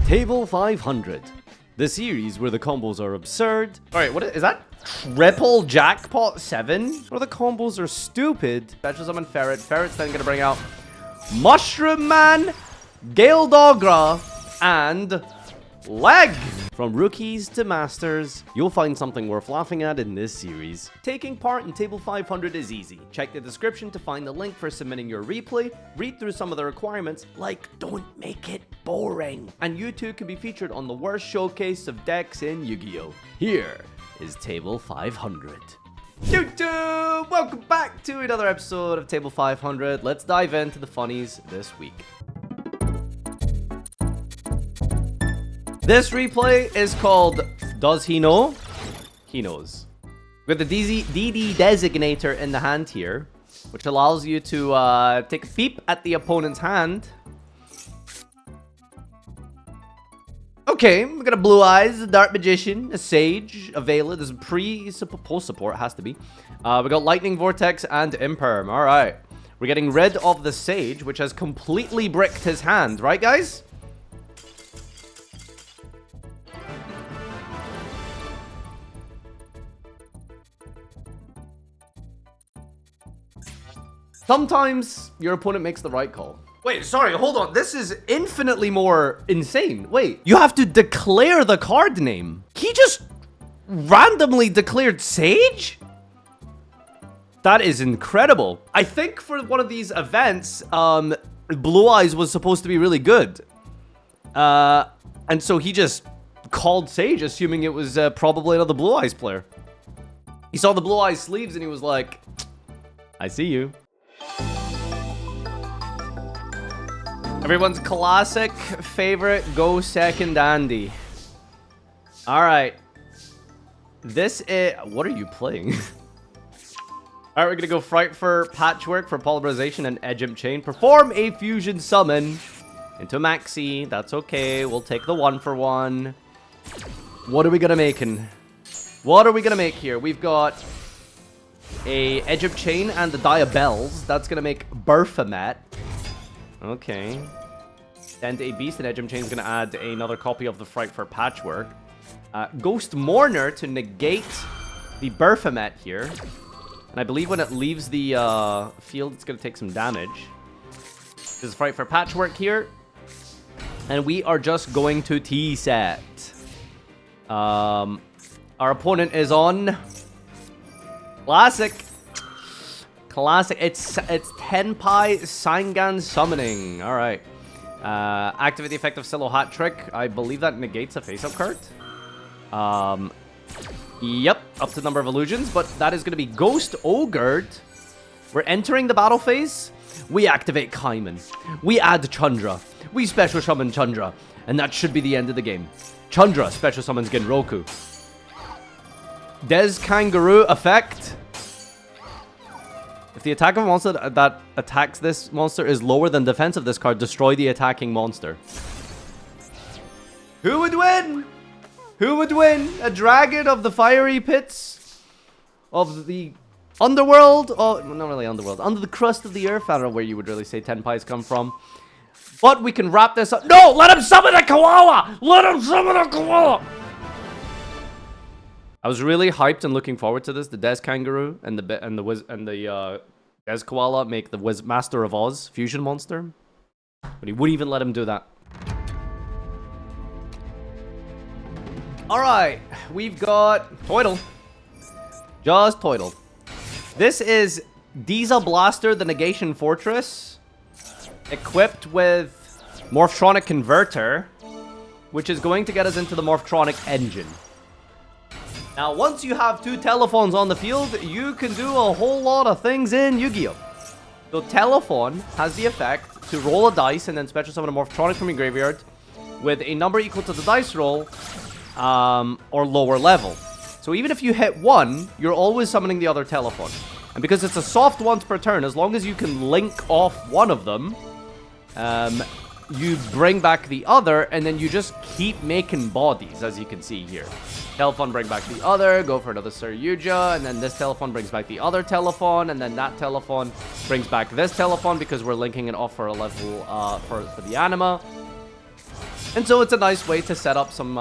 Table 500. The series where the combos are absurd. Alright, what is that? Triple jackpot 7? Or the combos are stupid. Special summon Ferret. Ferret's then gonna bring out Mushroom Man, Gale Dogra, and Leg. From rookies to masters, you'll find something worth laughing at in this series. Taking part in Table 500 is easy. Check the description to find the link for submitting your replay, read through some of the requirements, like don't make it boring. And you too can be featured on the worst showcase of decks in Yu-Gi-Oh! Here is Table 500. YouTube! Welcome back to another episode of Table 500. Let's dive into the funnies this week. This replay is called Does He Know? He knows. We have the DD designator in the hand here, which allows you to take a peep at the opponent's hand. Okay, we got a Blue Eyes, a Dark Magician, a Sage, a Veiler. There's post support, has to be. We got Lightning Vortex and Imperm. All right. We're getting rid of the Sage, which has completely bricked his hand. Right, guys? Sometimes your opponent makes the right call. Wait, sorry, hold on. This is infinitely more insane. Wait, you have to declare the card name. He just randomly declared Sage? That is incredible. I think for one of these events, Blue Eyes was supposed to be really good. And so he just called Sage, assuming it was probably another Blue Eyes player. He saw the Blue Eyes sleeves and he was like, I see you. Everyone's classic favorite Go Second Andy. Alright. This is... What are you playing? Alright, we're gonna go Fright for Patchwork for Polymerization and Edge Chain. Perform a fusion summon into Maxi. That's okay. We'll take the 1-for-1. What are we gonna make in? What are we gonna make here? We've got a Edge of Chain and the Diabells. That's gonna make Berfamet. Okay. And a Beast and Edge of Chain is gonna add another copy of the Fright for Patchwork. Ghost Mourner to negate the Berfamet here. And I believe when it leaves the field, it's gonna take some damage. This is Fright for Patchwork here. And we are just going to T-set. Our opponent is on Classic. It's Tenpai Sangan Summoning. All right. Activate the effect of Silo Hat Trick. I believe that negates a face-up card. Yep, up to the number of illusions, but that is going to be Ghost Ogred. We're entering the battle phase. We activate Kaiman. We add Chandra. We special summon Chandra, and that should be the end of the game. Chandra special summons Genroku. Des Kangaroo effect. If the attack of a monster that attacks this monster is lower than defense of this card, destroy the attacking monster. Who would win? Who would win? A dragon of the fiery pits? Of the underworld? Oh, not really underworld. Under the crust of the earth? I don't know where you would really say Tenpais come from. But we can wrap this up. No! Let him summon a koala! Let him summon a koala! I was really hyped and looking forward to this. The Des Kangaroo and the Des Koala make the Master of Oz fusion monster, but he wouldn't even let him do that. All right, we've got Toidle. Just Toidle. This is Diesel Blaster, the Negation Fortress, equipped with Morphtronic Converter, which is going to get us into the Morphtronic engine. Now, once you have two telephones on the field, you can do a whole lot of things in Yu-Gi-Oh! So, Telephone has the effect to roll a dice and then special summon a Morphtronic from your graveyard with a number equal to the dice roll or lower level. So, even if you hit one, you're always summoning the other Telephone. And because it's a soft once per turn, as long as you can link off one of them, you bring back the other, and then you just keep making bodies, as you can see here. Telephone bring back the other, go for another Sir Yugioh, and then this telephone brings back the other telephone, and then that telephone brings back this telephone because we're linking it off for a level for the anima. And so it's a nice way to set up some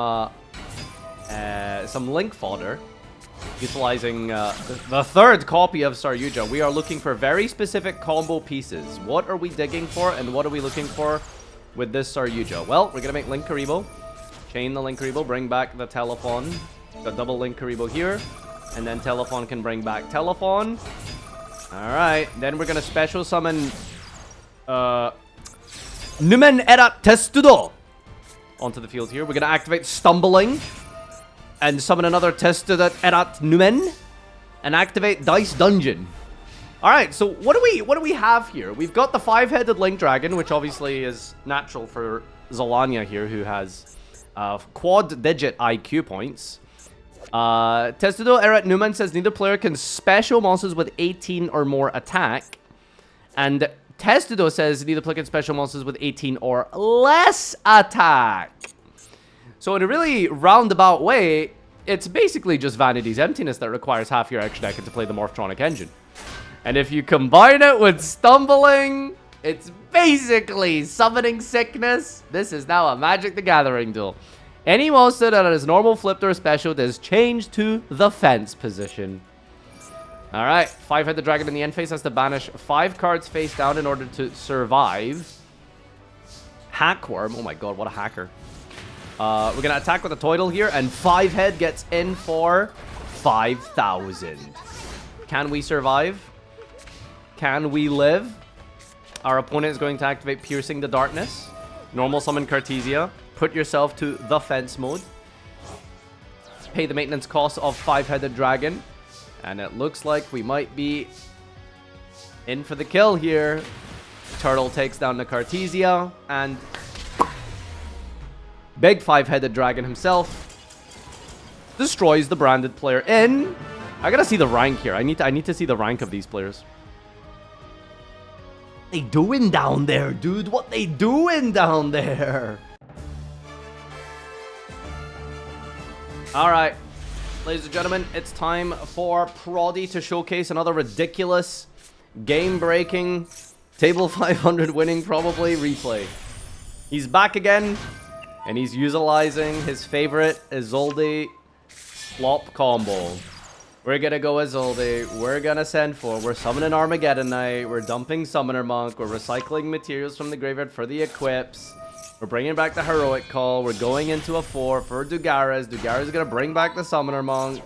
link fodder. Utilizing the third copy of Saryuja, we are looking for very specific combo pieces. What are we digging for, and what are we looking for with this Saryuja? Well, we're going to make Link Karibo. Chain the Link Karibo, bring back the Telephone. The double Link Karibo here. And then Telephone can bring back Telephone. Alright, then we're going to special summon Numen Erat Testudo onto the field here. We're going to activate Stumbling and summon another Testudo Erat Numen and activate Dice Dungeon. Alright, so what do we have here? We've got the 5-headed Link Dragon, which obviously is natural for Zolania here, who has quad-digit IQ points. Testudo Erat Numen says neither player can special monsters with 18 or more attack. And Testudo says neither player can special monsters with 18 or less attack. So in a really roundabout way, it's basically just Vanity's Emptiness that requires half your extra deck to play the Morphtronic engine. And if you combine it with Stumbling, it's basically Summoning Sickness. This is now a Magic the Gathering duel. Any monster that is normal, flipped, or special is changed to the fence position. Alright, 5-headed dragon in the end phase has to banish 5 cards face down in order to survive. Hackworm, oh my god, what a hacker. We're going to attack with a Toidle here, and 5-head gets in for 5,000. Can we survive? Can we live? Our opponent is going to activate Piercing the Darkness. Normal summon Cartesia. Put yourself to the fence mode. Pay the maintenance cost of 5-headed dragon. And it looks like we might be in for the kill here. Turtle takes down the Cartesia, and big 5-headed dragon himself destroys the branded player in. I gotta see the rank here. I need to see the rank of these players. What they doing down there, dude? What they doing down there? Alright, ladies and gentlemen, it's time for Proddy to showcase another ridiculous, game-breaking, table 500 winning probably replay. He's back again. And he's utilizing his favorite Isolde flop combo. We're gonna go Isolde. We're gonna send for. We're summoning Armageddon Knight. We're dumping Summoner Monk. We're recycling materials from the graveyard for the equips. We're bringing back the Heroic Call. We're going into a 4 for Dugares. Dugares is gonna bring back the Summoner Monk.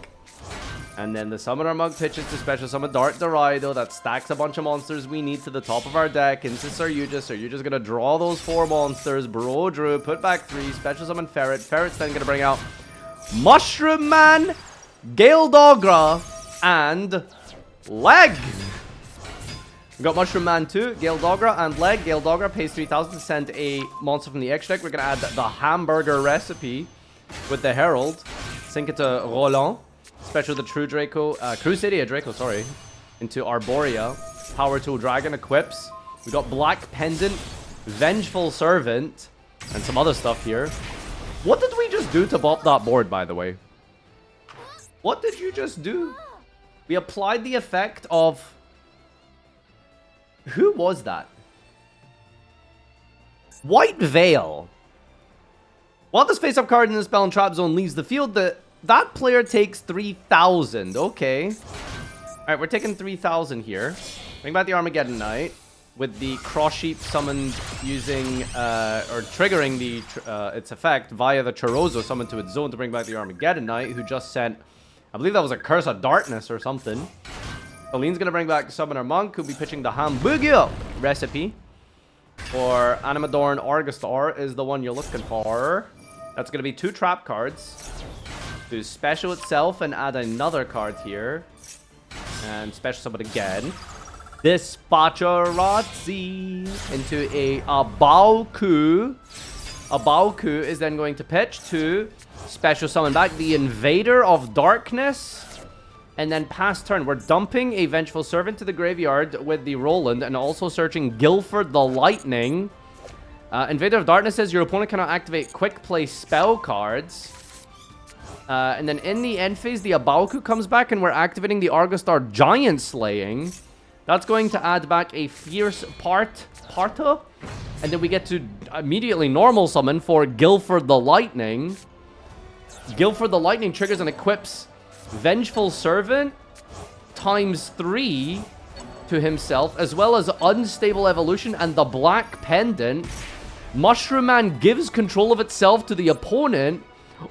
And then the Summoner Monk pitches to special summon Dark Dorado. That stacks a bunch of monsters we need to the top of our deck into Saryuja. Saryuja's gonna draw those 4 monsters. Bro Drew, put back 3. Special summon Ferret. Ferret's then gonna bring out Mushroom Man, Gale Dogra, and Leg. We got Mushroom Man 2, Gale Dogra, and Leg. Gale Dogra pays 3,000 to send a monster from the extra deck. We're gonna add the Hamburger Recipe with the Herald. Sync it to Roland. Special the True Draco, Crusadia Draco, sorry, into Arborea. Power Tool Dragon equips. We got Black Pendant, Vengeful Servant, and some other stuff here. What did we just do to bop that board, by the way? What did you just do? We applied the effect of... Who was that? White Veil. While this face-up card in the spell and trap zone leaves the field, that player takes 3,000. Okay. Alright, we're taking 3,000 here. Bring back the Armageddon Knight with the Cross Sheep summoned using, or triggering the its effect via the Chorozo summoned to its zone to bring back the Armageddon Knight, who just sent, I believe that was a Curse of Darkness or something. Aline's going to bring back Summoner Monk, who'll be pitching the Hamburger Recipe. For Animadorn Argostar is the one you're looking for. That's going to be 2 trap cards. Do special itself and add another card here. And special summon again. Dispatcherazzi into a Abaoku. Abaoku is then going to pitch to special summon back the Invader of Darkness. And then pass turn. We're dumping a Vengeful Servant to the graveyard with the Roland and also searching Guilford the Lightning. Invader of Darkness says your opponent cannot activate quick play spell cards. And then in the end phase, the Abaoku comes back and we're activating the Argostar Giant Slaying. That's going to add back a Fierce Parta And then we get to immediately normal summon for Guilford the Lightning. Guilford the Lightning triggers and equips Vengeful Servant ×3 to himself, as well as Unstable Evolution and the Black Pendant. Mushroom Man gives control of itself to the opponent.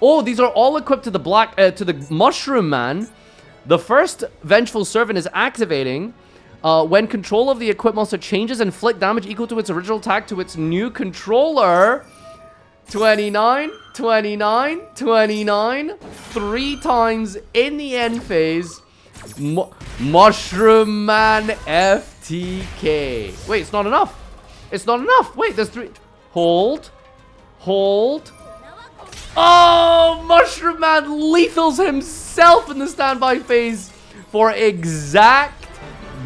Oh, these are all equipped to the Mushroom Man. The first Vengeful Servant is activating. When control of the equipped monster changes, inflict damage equal to its original attack to its new controller. 29, 29, 29. 3 times in the end phase. Mushroom Man FTK. Wait, it's not enough. It's not enough. Wait, there's 3. Hold. Hold. Oh, Mushroom Man lethals himself in the standby phase for exact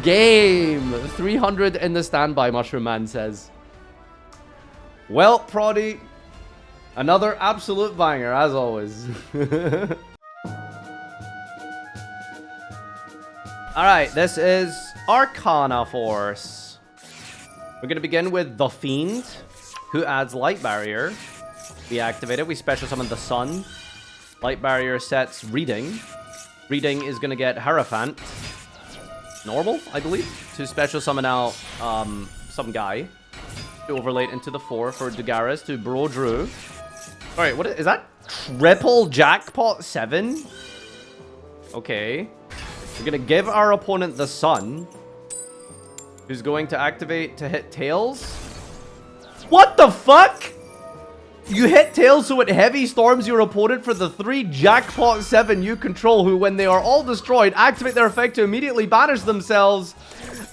game. 300 in the standby, Mushroom Man says. Well, Proddy, another absolute banger, as always. Alright, this is Arcana Force. We're going to begin with the Fiend, who adds Light Barrier. We activate it. We special summon the Sun. Light Barrier sets Reading. Reading is going to get Hierophant. Normal, I believe, to special summon out some guy. To overlay it into the 4 for Dugaris to Bro Drew. Alright, what is that? Triple Jackpot 7? Okay. We're going to give our opponent the Sun, who's going to activate to hit Tails. What the fuck? You hit Tails so it heavy storms your opponent for the 3 Jackpot 7 you control, who, when they are all destroyed, activate their effect to immediately banish themselves,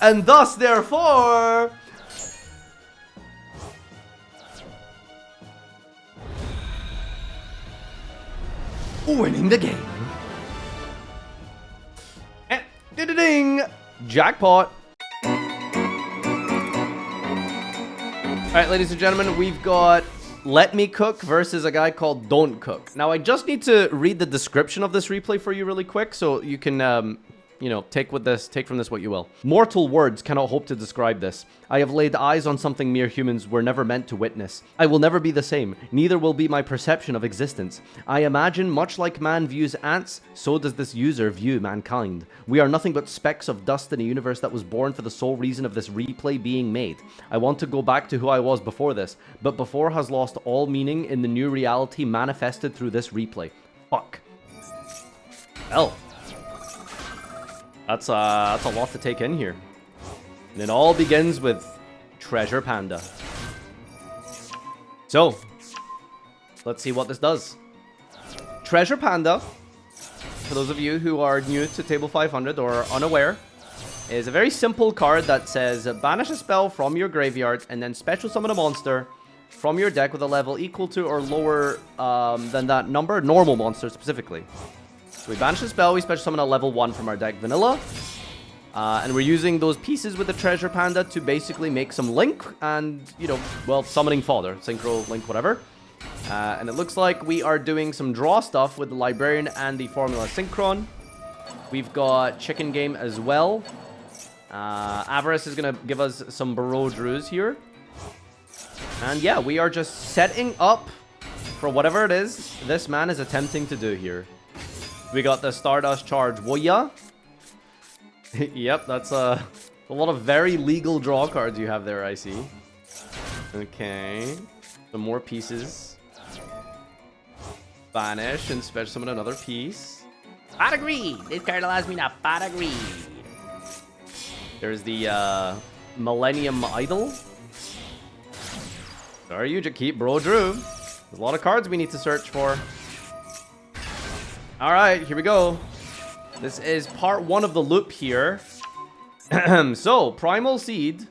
and thus, therefore... winning the game. Ding! Jackpot. Alright, ladies and gentlemen, we've got Let Me Cook versus a guy called Don't Cook. Now, I just need to read the description of this replay for you really quick, so you can, you know, take from this what you will. Mortal words cannot hope to describe this. I have laid eyes on something mere humans were never meant to witness. I will never be the same, neither will be my perception of existence. I imagine, much like man views ants, so does this user view mankind. We are nothing but specks of dust in a universe that was born for the sole reason of this replay being made. I want to go back to who I was before this, but before has lost all meaning in the new reality manifested through this replay. Fuck. Hell. That's a lot to take in here. And it all begins with Treasure Panda. So, let's see what this does. Treasure Panda, for those of you who are new to Table 500 or unaware, is a very simple card that says banish a spell from your graveyard and then special summon a monster from your deck with a level equal to or lower than that number, normal monster specifically. So we banish the spell, we special summon a level 1 from our deck vanilla. And we're using those pieces with the Treasure Panda to basically make some Link and, you know, well, summoning fodder, Synchro, Link, whatever. And it looks like we are doing some draw stuff with the Librarian and the Formula Synchron. We've got Chicken Game as well. Avarice is going to give us some Bro Drews here. And yeah, we are just setting up for whatever it is this man is attempting to do here. We got the Stardust Charge Woya. Yep, that's a lot of very legal draw cards you have there, I see. Okay. Some more pieces. Banish and special summon another piece. Pot of Greed! This card allows me to Pot of Greed. There's the Millennium Idol. Sorry, you just keep Bro Drew. There's a lot of cards we need to search for. Alright, here we go. This is part 1 of the loop here. So, Primal Seed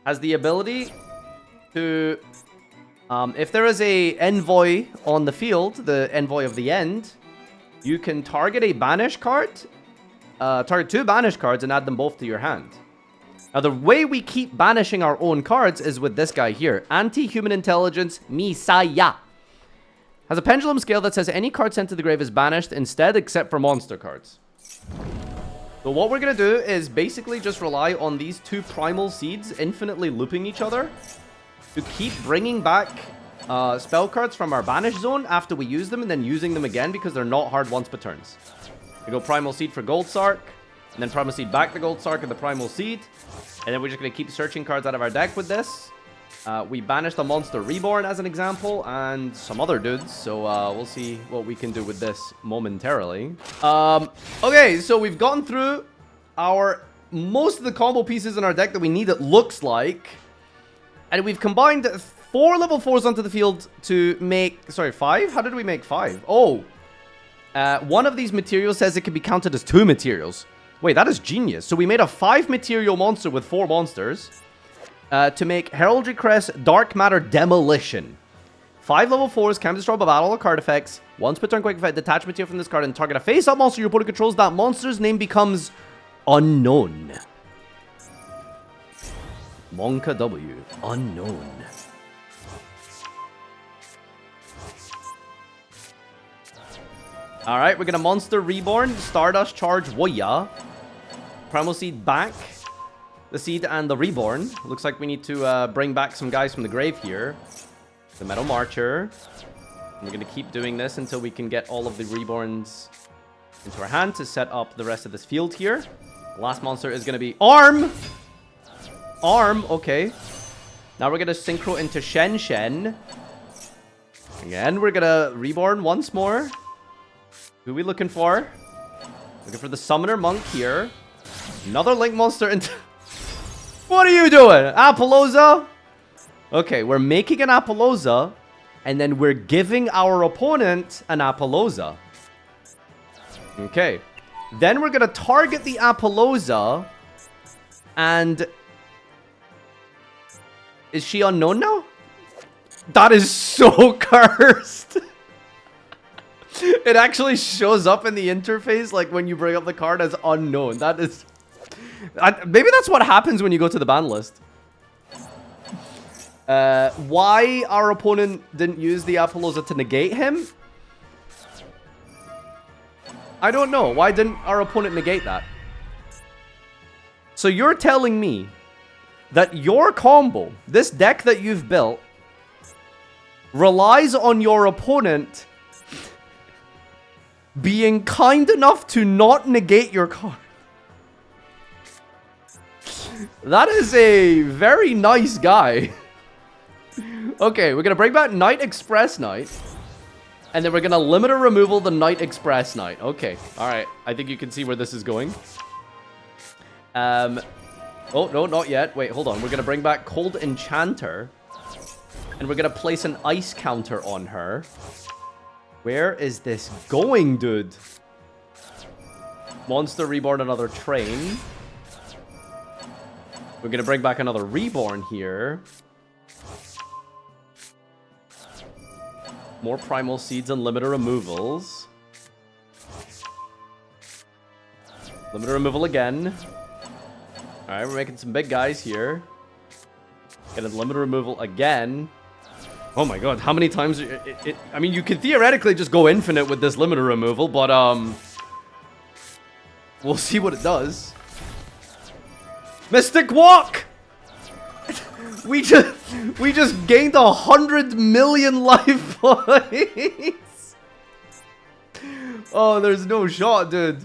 has the ability to... if there is a envoy on the field, the envoy of the end, you can target a banish card, target 2 banish cards and add them both to your hand. Now, the way we keep banishing our own cards is with this guy here. Anti-Human Intelligence Misaya. Has a pendulum scale that says any card sent to the grave is banished instead, except for monster cards. So what we're going to do is basically just rely on these 2 primal seeds infinitely looping each other. to keep bringing back spell cards from our banish zone after we use them and then using them again because they're not hard once per turns. We go Primal Seed for Gold Sark, and then Primal Seed back the Gold Sark and the Primal Seed. And then we're just going to keep searching cards out of our deck with this. We banished the Monster Reborn as an example, and some other dudes. So we'll see what we can do with this momentarily. Okay, so we've gone through most of the combo pieces in our deck that we need, it looks like. And we've combined 4 level 4s onto the field to make... Sorry, 5? How did we make 5? Oh. One of these materials says it can be counted as 2 materials. Wait, that is genius. So we made a 5 material monster with 4 monsters to make Heraldry Crest Dark Matter Demolition. 5 level 4s can be destroyed by battle or card effects. Once per turn, quick effect, detach material from this card and target a face-up monster your opponent controls. That monster's name becomes unknown. Monka W. Unknown. Alright, we're gonna Monster Reborn, Stardust Charge Woya. Primal Seed back. The Seed and the Reborn. Looks like we need to bring back some guys from the grave here. The Metal Marcher. And we're gonna keep doing this until we can get all of the Reborns into our hand to set up the rest of this field here. The last monster is gonna be Arm! Arm, okay. Now we're gonna Synchro into Shen Shen. Again, we're gonna Reborn once more. Who are we looking for? Looking for the Summoner Monk here. Another Link monster into... What are you doing? Apollousa? Okay, we're making an Apollousa. And then we're giving our opponent an Apollousa. Okay. Then we're going to target the Apollousa. And... Is she unknown now? That is so cursed. It actually shows up in the interface, like when you bring up the card as unknown. That is... maybe that's what happens when you go to the ban list. Why our opponent didn't use the Apollousa to negate him? I don't know. Why didn't our opponent negate that? So you're telling me that your combo, this deck that you've built, relies on your opponent being kind enough to not negate your card. That is a very nice guy. Okay, we're going to bring back Night Express Knight. And then we're going to limit or removal the Night Express Knight. Okay, alright. I think you can see where this is going. Oh, no, not yet. Wait, hold on. We're going to bring back Cold Enchanter. And we're going to place an ice counter on her. Where is this going, dude? Monster Reborn, another Train. We're going to bring back another Reborn here. More Primal Seeds and Limiter Removals. Limiter Removal again. Alright, we're making some big guys here. Getting Limiter Removal again. Oh my god, how many times... I mean, you could theoretically just go infinite with this limiter removal, but, we'll see what it does. Mystic Walk! We just gained 100 million life points! Oh, there's no shot, dude.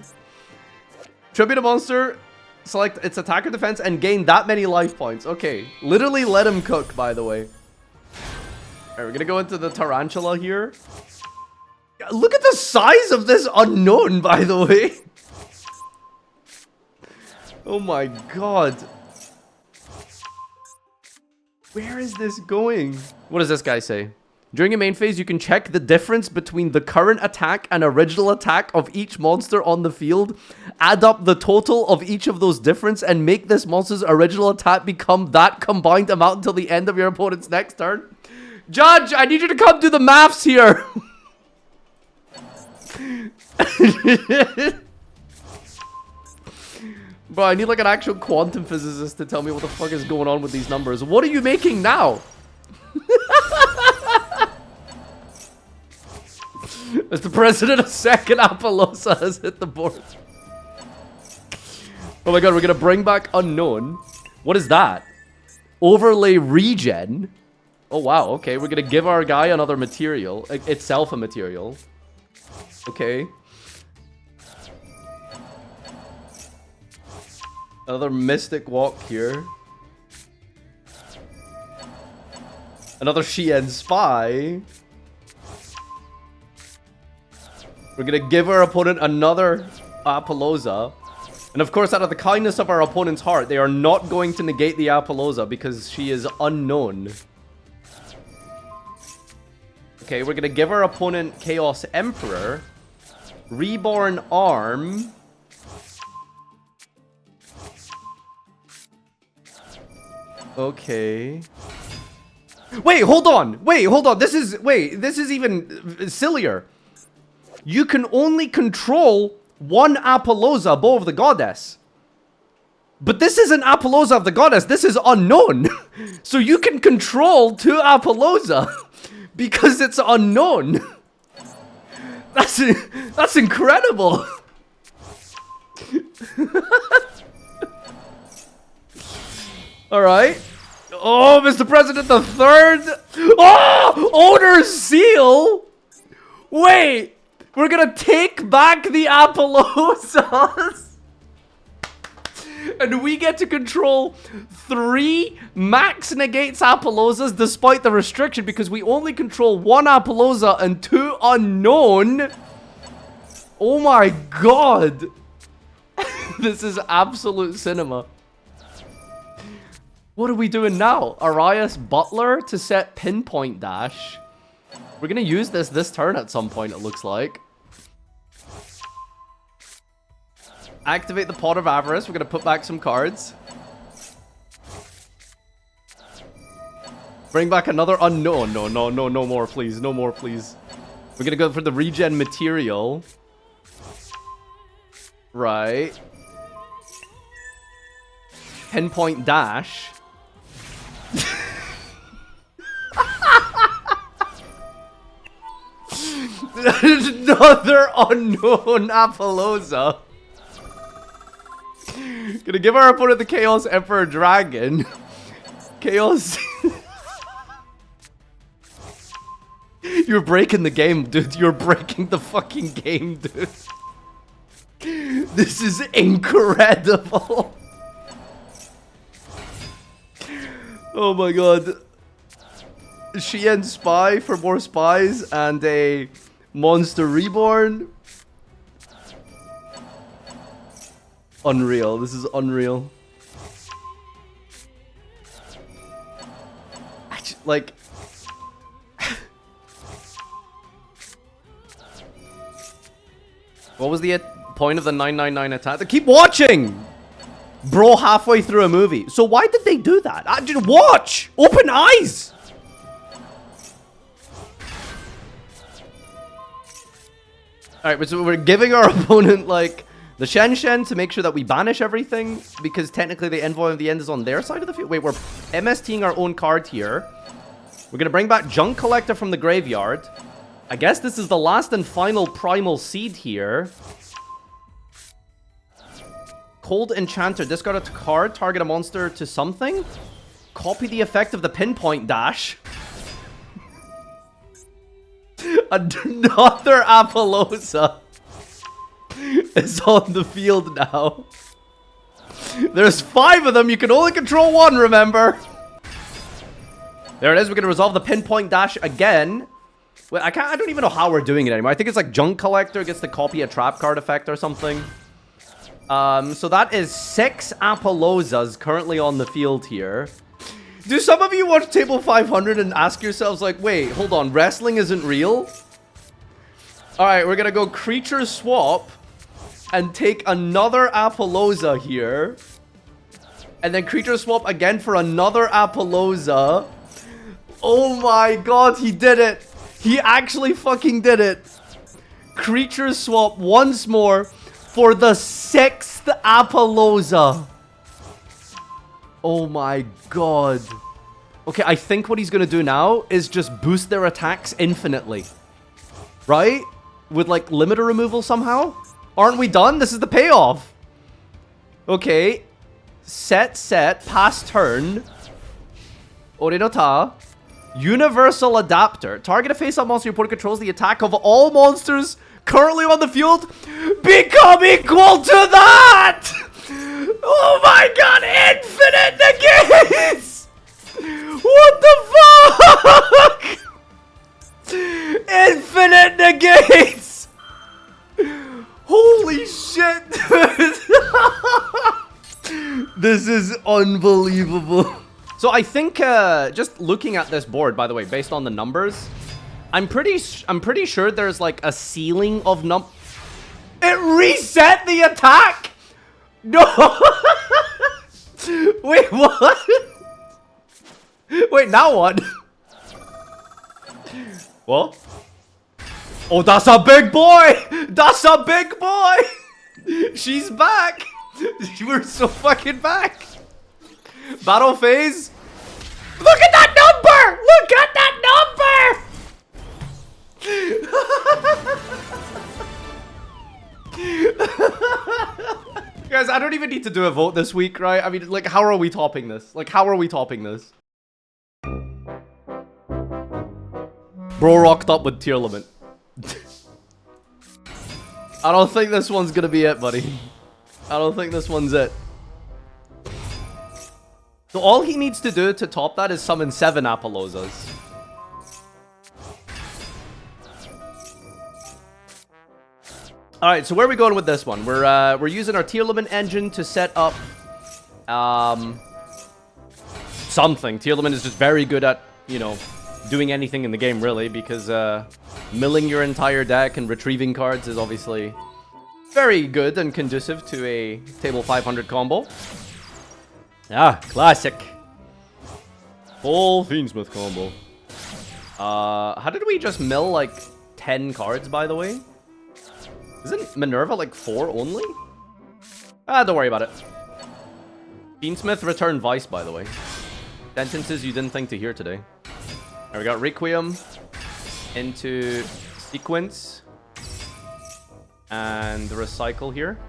Tribute a monster, select its attack or defense, and gain that many life points. Okay, literally let him cook, by the way. Alright, we're gonna go into the Tarantula here. Look at the size of this unknown, by the way. Oh my god. Where is this going? What does this guy say? During your main phase, you can check the difference between the current attack and original attack of each monster on the field. Add up the total of each of those difference and make this monster's original attack become that combined amount until the end of your opponent's next turn. Judge, I need you to come do the maths here. Bro, I need like an actual quantum physicist to tell me what the fuck is going on with these numbers. What are you making now? As the president of second, Apollousa has hit the board. Oh my god, we're gonna bring back Unknown. What is that? Overlay Regen. Oh, wow. Okay, we're gonna give our guy another material. Itself a material. Okay. Another Mystic Walk here. Another Shien Spy. We're gonna give our opponent another Apollousa. And of course, out of the kindness of our opponent's heart, they are not going to negate the Apollousa because she is unknown. Okay, we're gonna give our opponent Chaos Emperor. Reborn Arm. Okay. Wait, hold on. Wait, hold on. This is even sillier. You can only control one Apollousa above the goddess. But this isn't Apollousa of the goddess. This is unknown. So you can control two Apollousa because it's unknown. That's incredible. All right. Oh, Mr. President the Third. Oh, Owner's Seal. Wait, we're gonna take back the Apollousas. And we get to control 3 max negates Apollousas despite the restriction because we only control 1 Apollousa and 2 unknown. Oh my god. This is absolute cinema. What are we doing now? Arias Butler to set Pinpoint Dash. We're gonna use this turn at some point, it looks like. Activate the Pot of Avarice. We're gonna put back some cards. Bring back another unknown. No more, please. No more, please. We're gonna go for the regen material. Right. Pinpoint Dash. Another unknown Apollousa. Gonna give our opponent the Chaos Emperor Dragon. Chaos. You're breaking the game, dude. You're breaking the fucking game, dude. This is incredible. Oh my god. Shien Spy for more spies and a Monster Reborn. Unreal. This is unreal. Actually, like... What was the point of the 999 attack? Keep watching! Bro, halfway through a movie. So why did they do that? Just watch! Open eyes! Alright, so we're giving our opponent, like, the Shen to make sure that we banish everything, because technically the Envoy of the End is on their side of the field. Wait, we're MSTing our own card here. We're gonna bring back Junk Collector from the graveyard. I guess this is the last and final Primal Seed here. Cold Enchanter. Discard a card, target a monster to something. Copy the effect of the Pinpoint Dash. Another Apollousa is on the field now. There's 5 of them. You can only control 1, remember? There it is. We're going to resolve the Pinpoint Dash again. Wait, I don't even know how we're doing it anymore. I think it's like Junk Collector gets to copy a trap card effect or something. So that is 6 Apollousas currently on the field here. Do some of you watch Table 500 and ask yourselves, like, wait, hold on, wrestling isn't real? Alright, we're gonna go Creature Swap and take another Apollousa here. And then Creature Swap again for another Apollousa. Oh my god, he did it! He actually fucking did it! Creature Swap once more for the 6th Apollousa. Oh my god. Okay, I think what he's gonna do now is just boost their attacks infinitely. Right? With, like, limiter removal somehow? Aren't we done? This is the payoff. Okay. Set, pass turn. Ore no ta. Universal Adapter. Target a face-up monster your opponent controls the attack of all monsters currently on the field. Become equal to that! Oh my god, infinite negates! What the fuck? Infinite negates! Holy shit, dude. This is unbelievable. So I think just looking at this board, by the way, based on the numbers, I'm pretty sure there's like a ceiling of It reset the attack. No. Wait, what? Wait, now what? What? Oh, that's a big boy. That's a big boy. She's back. You were so fucking back. Battle phase. Look at that number! Look at that number! Guys, I don't even need to do a vote this week, right? I mean, like, how are we topping this? Like, how are we topping this? Bro rocked up with tier limit. I don't think this one's gonna be it, buddy. I don't think this one's it. So all he needs to do to top that is summon 7 Apollouzas. Alright, so where are we going with this one? We're using our tier limit engine to set up something. Tier limit is just very good at, you know, doing anything in the game, really, because milling your entire deck and retrieving cards is obviously very good and conducive to a table 500 combo. Ah, classic. Full Fiendsmith combo. How did we just mill like 10 cards, by the way? Isn't Minerva like 4 only? Ah, don't worry about it. Fiendsmith return Vice, by the way. Sentences you didn't think to hear today. Alright, we got Requiem into Sequence and Recycle here.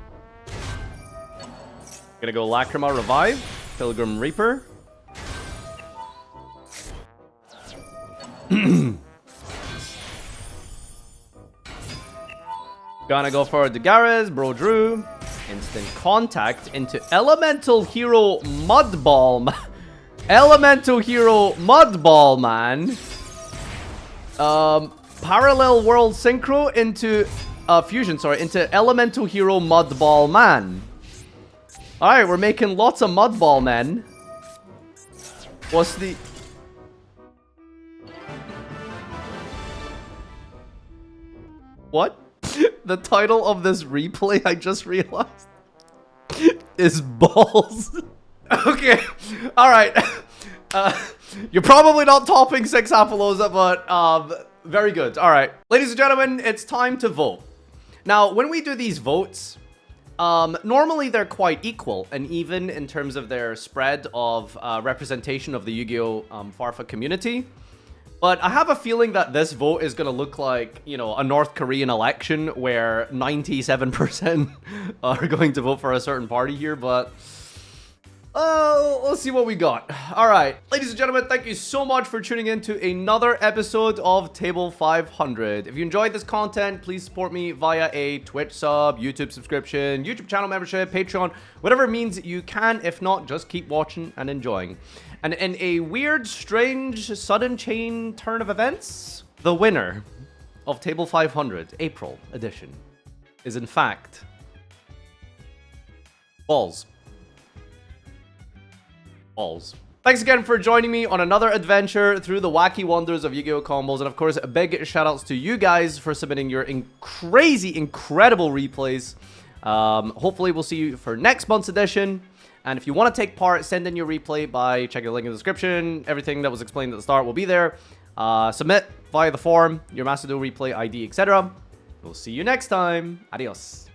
Gonna go Lacrima Revive, Pilgrim Reaper. Gonna go for Dagares, Bro Drew. Instant Contact into Elemental Hero Mudball. Elemental Hero Mudball, man. Parallel World Synchro into Fusion, sorry, into Elemental Hero Mudball Man. Alright, we're making lots of Mudball men. What's the... What? The title of this replay, I just realized, is Balls. Okay, alright. You're probably not topping 6 Apollouza, but very good. Alright. Ladies and gentlemen, it's time to vote. Now, when we do these votes, normally they're quite equal and even in terms of their spread of representation of the Yu-Gi-Oh! Farfa community. But I have a feeling that this vote is going to look like, you know, a North Korean election where 97% are going to vote for a certain party here, but... let's see what we got. All right, ladies and gentlemen, thank you so much for tuning in to another episode of Table 500. If you enjoyed this content, please support me via a Twitch sub, YouTube subscription, YouTube channel membership, Patreon, whatever means you can. If not, just keep watching and enjoying. And in a weird, strange, sudden chain turn of events, the winner of Table 500 April edition is in fact Balls. Balls. Thanks again for joining me on another adventure through the wacky wonders of Yu-Gi-Oh! Combos. And of course, big shoutouts to you guys for submitting your crazy, incredible replays. Hopefully, we'll see you for next month's edition. And if you want to take part, send in your replay by checking the link in the description. Everything that was explained at the start will be there. Submit via the forum, your Master Duel replay ID, etc. We'll see you next time. Adios.